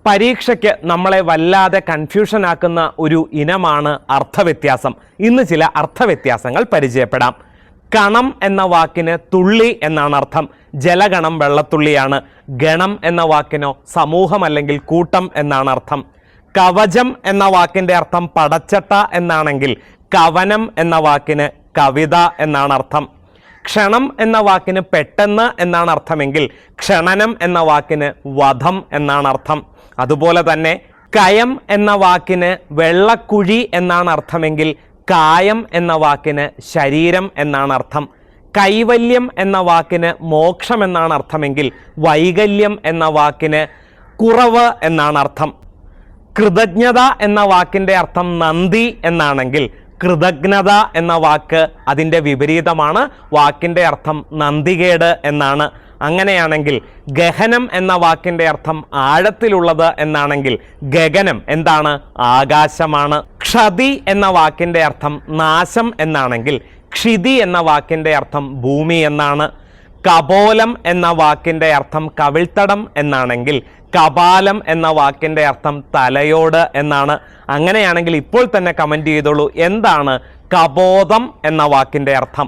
പരീക്ഷയ്ക്ക് നമ്മളെ വല്ലാതെ കൺഫ്യൂഷൻ ആക്കുന്ന ഒരു ഇനമാണ് അർത്ഥവ്യത്യാസം. ഇന്ന് ചില അർത്ഥവ്യത്യാസങ്ങൾ പരിചയപ്പെടാം. കണം എന്ന വാക്കിന് തുള്ളി എന്നാണ് അർത്ഥം. ജലഗണം വെള്ളത്തുള്ളിയാണ്. ഗണം എന്ന വാക്കിനോ സമൂഹം അല്ലെങ്കിൽ കൂട്ടം എന്നാണ് അർത്ഥം. കവചം എന്ന വാക്കിൻ്റെ അർത്ഥം പടച്ചട്ട എന്നാണെങ്കിൽ കവനം എന്ന വാക്കിന് കവിത എന്നാണ് അർത്ഥം. ക്ഷണം എന്ന വാക്കിന് പെട്ടെന്ന് എന്നാണ് അർത്ഥമെങ്കിൽ ക്ഷണനം എന്ന വാക്കിന് വധം എന്നാണ് അർത്ഥം. അതുപോലെ തന്നെ കയം എന്ന വാക്കിന് വെള്ളക്കുഴി എന്നാണ് അർത്ഥമെങ്കിൽ കായം എന്ന വാക്കിന് ശരീരം എന്നാണ് അർത്ഥം. കൈവല്യം എന്ന വാക്കിന് മോക്ഷം എന്നാണ് അർത്ഥമെങ്കിൽ വൈകല്യം എന്ന വാക്കിന് കുറവ് എന്നാണ് അർത്ഥം. കൃതജ്ഞത എന്ന വാക്കിൻ്റെ അർത്ഥം നന്ദി എന്നാണെങ്കിൽ കൃതജ്ഞത എന്ന വാക്ക് അതിൻ്റെ വിപരീതമാണ്. വാക്കിൻ്റെ അർത്ഥം നന്ദികേട് എന്നാണ്. അങ്ങനെയാണെങ്കിൽ ഗഹനം എന്ന വാക്കിൻ്റെ അർത്ഥം ആഴത്തിലുള്ളത് എന്നാണെങ്കിൽ ഗഗനം എന്താണ്? ആകാശമാണ്. ക്ഷതി എന്ന വാക്കിൻ്റെ അർത്ഥം നാശം എന്നാണെങ്കിൽ ക്ഷിതി എന്ന വാക്കിൻ്റെ അർത്ഥം ഭൂമി എന്നാണ്. കപോലം എന്ന വാക്കിൻ്റെ അർത്ഥം കവിൾത്തടം എന്നാണെങ്കിൽ കപാലം എന്ന വാക്കിൻ്റെ അർത്ഥം തലയോട് എന്നാണ്. അങ്ങനെയാണെങ്കിൽ ഇപ്പോൾ തന്നെ കമൻറ്റ് ചെയ്തോളൂ, എന്താണ് കബോധം എന്ന വാക്കിൻ്റെ അർത്ഥം?